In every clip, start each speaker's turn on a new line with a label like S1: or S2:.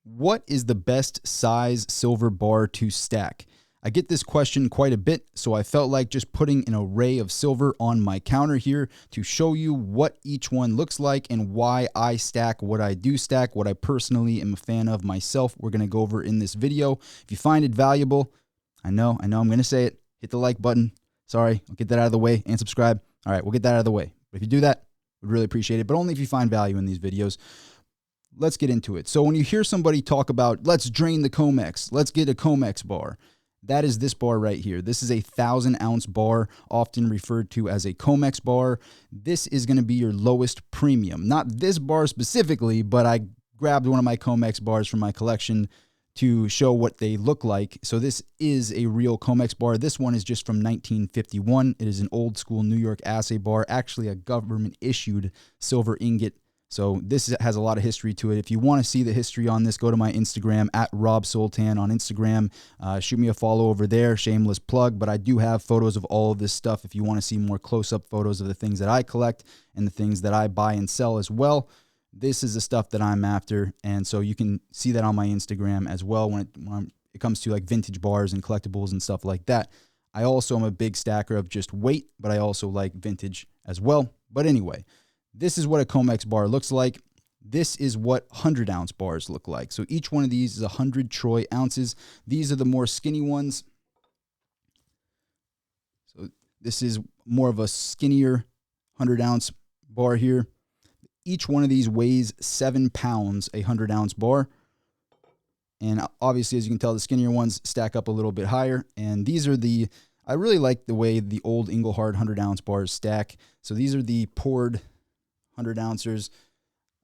S1: What is the best size silver bar to stack? I get this question quite a bit, so I felt like just putting an array of silver on my counter here to show you what each one looks like and why I stack what I do stack, what I personally am a fan of myself. We're going to go over in this video. If you find it valuable, I know I'm going to say it, hit the like button. Sorry, I'll get that out of the way, and subscribe. All right, we'll get that out of the way. But if you do that, we'd really appreciate it, but only if you find value in these videos. Let's get into it. So when you hear somebody talk about, let's drain the Comex, let's get a Comex bar, that is this bar right here. This is a 1,000-ounce bar, often referred to as a Comex bar. This is going to be your lowest premium. Not this bar specifically, but I grabbed one of my Comex bars from my collection to show what they look like. So this is a real Comex bar. This one is just from 1951. It is an old school New York assay bar, actually a government issued silver ingot. So this has a lot of history to it. If you want to see the history on this, go to my Instagram at Rob Soltan on Instagram. Shoot me a follow over there. Shameless plug, but I do have photos of all of this stuff if you want to see more close-up photos of the things that I collect and the things that I buy and sell as well. This is the stuff that I'm after, and so you can see that on my Instagram as well when it comes to like vintage bars and collectibles and stuff like that. I also am a big stacker of just weight, but I also like vintage as well. But anyway, this is what a Comex bar looks like. This is what 100-ounce bars look like. So each one of these is 100 troy ounces. These are the more skinny ones. So this is more of a skinnier 100-ounce bar here. Each one of these weighs 7 pounds, a 100-ounce bar. And obviously, as you can tell, the skinnier ones stack up a little bit higher. And these are I really like the way the old Engelhard 100-ounce bars stack. So these are the poured 100 ounces.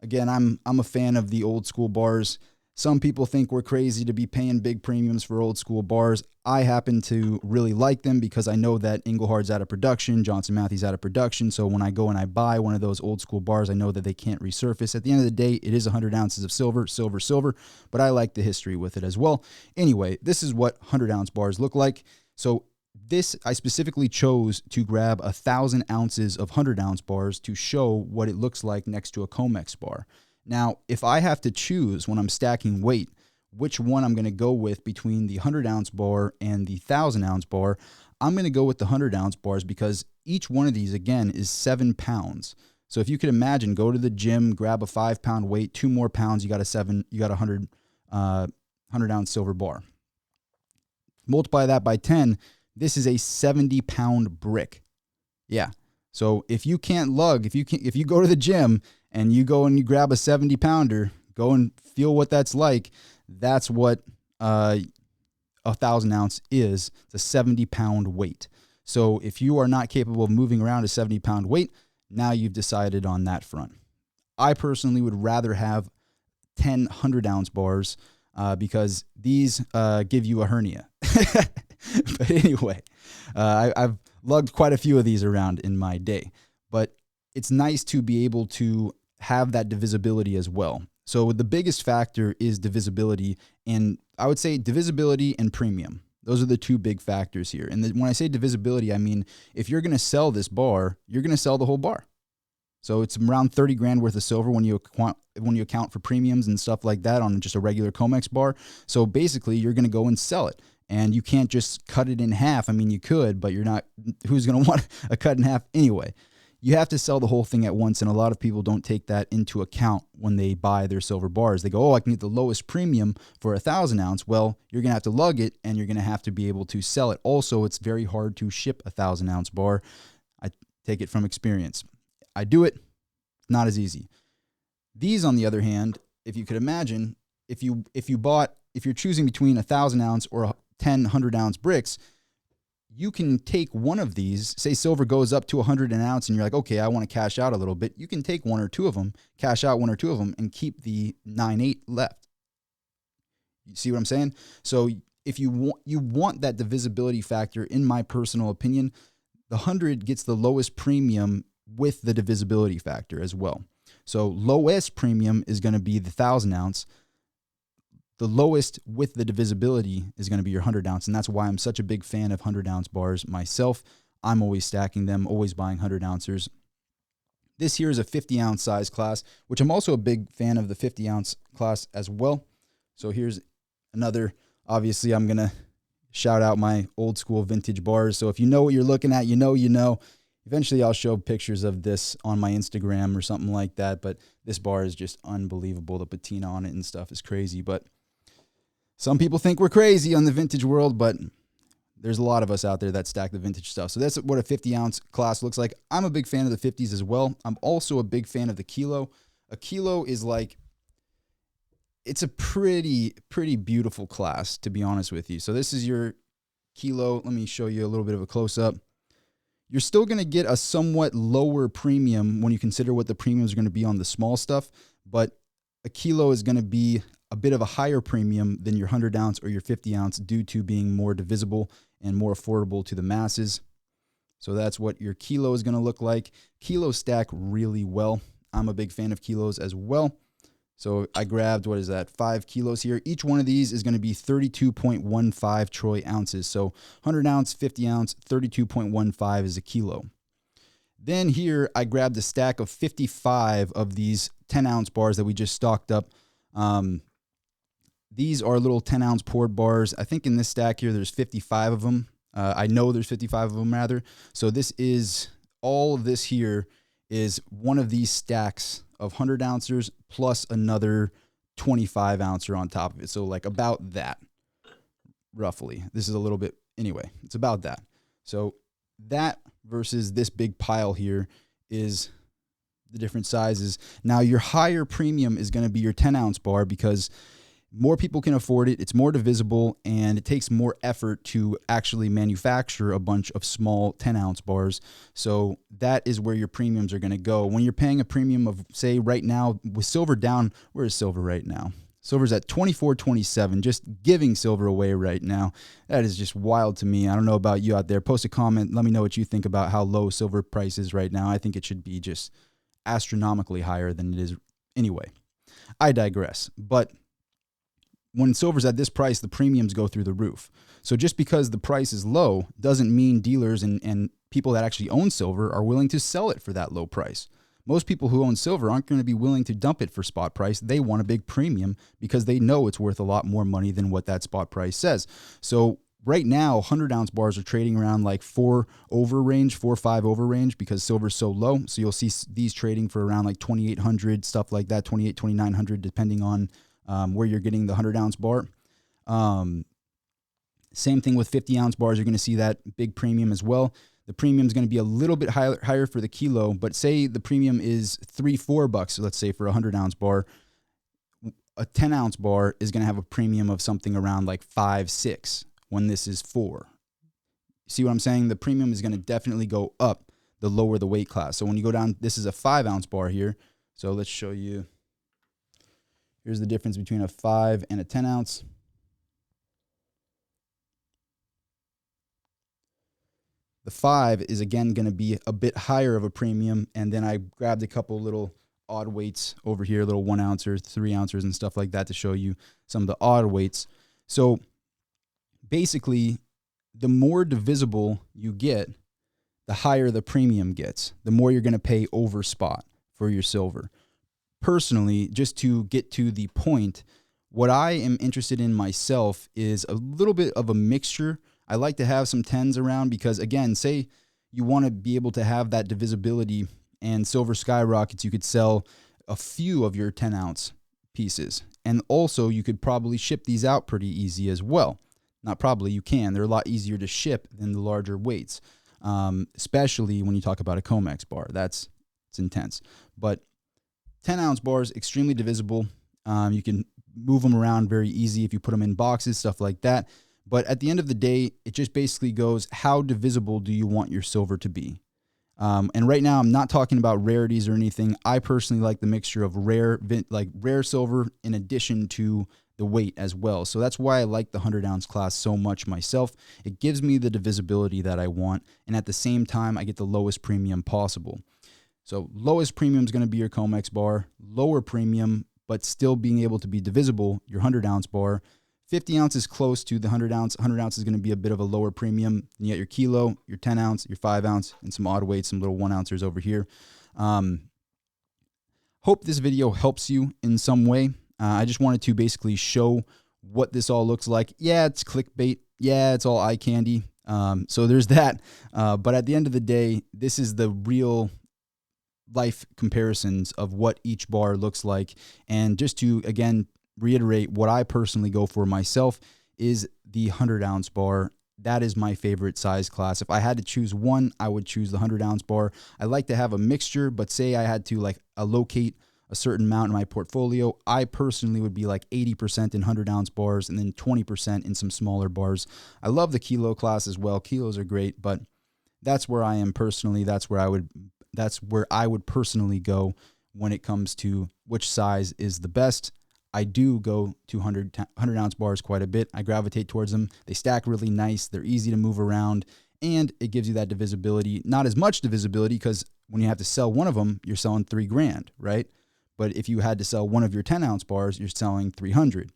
S1: Again, I'm a fan of the old school bars. Some people think we're crazy to be paying big premiums for old school bars. I happen to really like them because I know that Engelhard's out of production, Johnson Matthey's out of production. So when I go and I buy one of those old school bars, I know that they can't resurface. At the end of the day, it is 100 ounces of silver, but I like the history with it as well. Anyway, this is what 100-ounce bars look like. So this, I specifically chose to grab 1,000 ounces of 100-ounce bars to show what it looks like next to a Comex bar. Now, if I have to choose when I'm stacking weight, which one I'm going to go with between the 100-ounce bar and the 1,000-ounce bar, I'm going to go with the 100-ounce bars because each one of these, again, is 7 pounds. So if you could imagine, go to the gym, grab a 5-pound weight, 2 more pounds, you got a 100-ounce silver bar. Multiply that by 10. This is a 70-pound brick. Yeah. So if you can't lug, if you go to the gym and you go and you grab a 70-pounder, go and feel what that's like. That's what a 1,000-ounce is. It's a 70-pound weight. So if you are not capable of moving around a 70-pound weight, now you've decided on that front. I personally would rather have 10 100-ounce bars because these give you a hernia. But anyway, I've lugged quite a few of these around in my day. But it's nice to be able to have that divisibility as well. So the biggest factor is divisibility, and I would say divisibility and premium. Those are the two big factors here. And when I say divisibility, I mean if you're going to sell this bar, you're going to sell the whole bar. So it's around 30 grand worth of silver when you account for premiums and stuff like that on just a regular Comex bar. So basically, you're going to go and sell it. And you can't just cut it in half. I mean, you could, but you're not. Who's going to want a cut in half anyway? You have to sell the whole thing at once, and a lot of people don't take that into account when they buy their silver bars. They go, oh, I can get the lowest premium for a 1,000-ounce. Well, you're going to have to lug it, and you're going to have to be able to sell it. Also, it's very hard to ship a 1,000-ounce bar. I take it from experience. I do it. Not as easy. These, on the other hand, if you could imagine, if you're choosing between a 1,000-ounce or a 10 100-ounce bricks, you can take one of these, say silver goes up to 100 an ounce, and you're like, okay, I want to cash out a little bit. You can take one or two of them, cash out one or two of them, and keep the 9/8 left. You see what I'm saying? So if you want that divisibility factor, in my personal opinion, the 100 gets the lowest premium with the divisibility factor as well. So lowest premium is going to be the 1,000-ounce. The lowest with the divisibility is going to be your 100-ounce, and that's why I'm such a big fan of 100-ounce bars myself. I'm always stacking them, always buying 100-ouncers. This here is a 50-ounce size class, which I'm also a big fan of the 50-ounce class as well. So here's another. Obviously, I'm going to shout out my old school vintage bars. So if you know what you're looking at, you know. Eventually, I'll show pictures of this on my Instagram or something like that. But this bar is just unbelievable. The patina on it and stuff is crazy. But some people think we're crazy on the vintage world, but there's a lot of us out there that stack the vintage stuff. So that's what a 50-ounce class looks like. I'm a big fan of the 50s as well. I'm also a big fan of the kilo. A kilo is like, it's a pretty beautiful class, to be honest with you. So this is your kilo. Let me show you a little bit of a close-up. You're still going to get a somewhat lower premium when you consider what the premiums are going to be on the small stuff, but a kilo is going to be a bit of a higher premium than your 100-ounce or your 50-ounce due to being more divisible and more affordable to the masses. So that's what your kilo is going to look like. Kilos stack really well. I'm a big fan of kilos as well. So I grabbed, 5 kilos here. Each one of these is going to be 32.15 troy ounces. So 100 ounce, 50 ounce, 32.15 is a kilo. Then here I grabbed a stack of 55 of these 10-ounce bars that we just stocked up. These are little 10-ounce poured bars. I think in this stack here there's 55 of them. I know there's 55 of them rather. So this is, all of this here is one of these stacks of 100 ounces plus another 25 ouncer on top of it. So like about that, roughly. This is a little bit, anyway, it's about that. So that versus this big pile here is the different sizes. Now your higher premium is going to be your 10-ounce bar because more people can afford it, it's more divisible, and it takes more effort to actually manufacture a bunch of small 10-ounce bars. So that is where your premiums are going to go. When you're paying a premium of, say, right now, with silver down, where is silver right now? Silver's at $24.27, just giving silver away right now. That is just wild to me. I don't know about you out there. Post a comment. Let me know what you think about how low silver price is right now. I think it should be just astronomically higher than it is anyway. I digress. But when silver's at this price, the premiums go through the roof. So just because the price is low doesn't mean dealers and people that actually own silver are willing to sell it for that low price. Most people who own silver aren't going to be willing to dump it for spot price. They want a big premium because they know it's worth a lot more money than what that spot price says. So right now, 100-ounce bars are trading around like 4 over range, 4 or 5 over range because silver's so low. So you'll see these trading for around like 2,800, stuff like that, 28, 2,900, depending on where you're getting the 100-ounce bar. Same thing with 50-ounce bars. You're going to see that big premium as well. The premium is going to be a little bit higher for the kilo, but say the premium is $3-4, let's say for a 100-ounce bar. A 10-ounce bar is going to have a premium of something around like 5-6 when this is 4. See what I'm saying? The premium is going to definitely go up the lower the weight class. So when you go down, this is a 5-ounce bar here. So let's show you. Here's the difference between a 5 and a 10-ounce. The 5 is, again, going to be a bit higher of a premium, and then I grabbed a couple little odd weights over here, little 1 ouncer, 3 ounces, and stuff like that to show you some of the odd weights. So basically, the more divisible you get, the higher the premium gets, the more you're going to pay over spot for your silver. Personally, just to get to the point, what I am interested in myself is a little bit of a mixture. I like to have some 10s around because, again, say you want to be able to have that divisibility and silver skyrockets, you could sell a few of your 10-ounce pieces. And also, you could probably ship these out pretty easy as well. Not probably, you can. They're a lot easier to ship than the larger weights, especially when you talk about a Comex bar. It's intense. But 10-ounce bars, extremely divisible. You can move them around very easy if you put them in boxes, stuff like that. But at the end of the day, it just basically goes, how divisible do you want your silver to be? And right now, I'm not talking about rarities or anything. I personally like the mixture of rare silver in addition to the weight as well. So that's why I like the 100-ounce class so much myself. It gives me the divisibility that I want, and at the same time, I get the lowest premium possible. So lowest premium is going to be your Comex bar, lower premium, but still being able to be divisible, your 100-ounce bar. 50 ounces close to the 100 ounce. 100 ounce is going to be a bit of a lower premium. And you got your kilo, your 10 ounce, your 5 ounce, and some odd weights, some little 1 ouncers over here. Hope this video helps you in some way. I just wanted to basically show what this all looks like. Yeah, it's clickbait. Yeah, it's all eye candy. So there's that. But at the end of the day, this is the real life comparisons of what each bar looks like. And just to, again, reiterate, what I personally go for myself is the 100-ounce bar. That is my favorite size class. If I had to choose one, I would choose the 100-ounce bar. I like to have a mixture, but say I had to like allocate a certain amount in my portfolio, I personally would be like 80% in 100-ounce bars and then 20% in some smaller bars. I love the kilo class as well. Kilos are great, but that's where I am personally. That's where I would personally go when it comes to which size is the best. I do go to 100-ounce bars quite a bit. I gravitate towards them. They stack really nice. They're easy to move around, and it gives you that divisibility. Not as much divisibility because when you have to sell one of them, you're selling $3,000, right? But if you had to sell one of your 10-ounce bars, you're selling 300.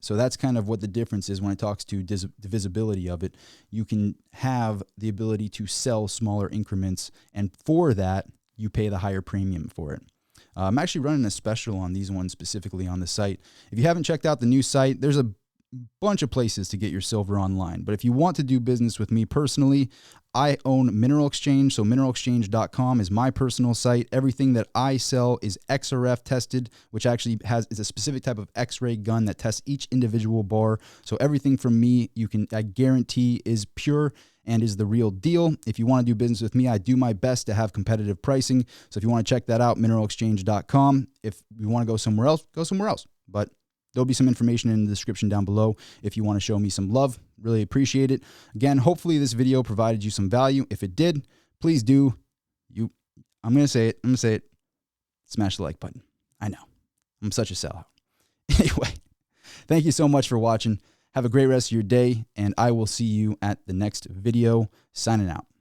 S1: So that's kind of what the difference is when it talks to divisibility of it. You can have the ability to sell smaller increments, and for that, you pay the higher premium for it. I'm actually running a special on these ones specifically on the site. If you haven't checked out the new site, there's a bunch of places to get your silver online. But if you want to do business with me personally, I own Mineral Exchange. So mineralexchange.com is my personal site. Everything that I sell is XRF tested, which actually is a specific type of X-ray gun that tests each individual bar. So everything from me, I guarantee is pure and is the real deal. If you want to do business with me, I do my best to have competitive pricing. So if you want to check that out, mineralexchange.com. If you want to go somewhere else, go somewhere else. But there'll be some information in the description down below if you want to show me some love. Really appreciate it. Again, hopefully this video provided you some value. If it did, please do. I'm going to say it. Smash the like button. I know. I'm such a sellout. Anyway, thank you so much for watching. Have a great rest of your day, and I will see you at the next video. Signing out.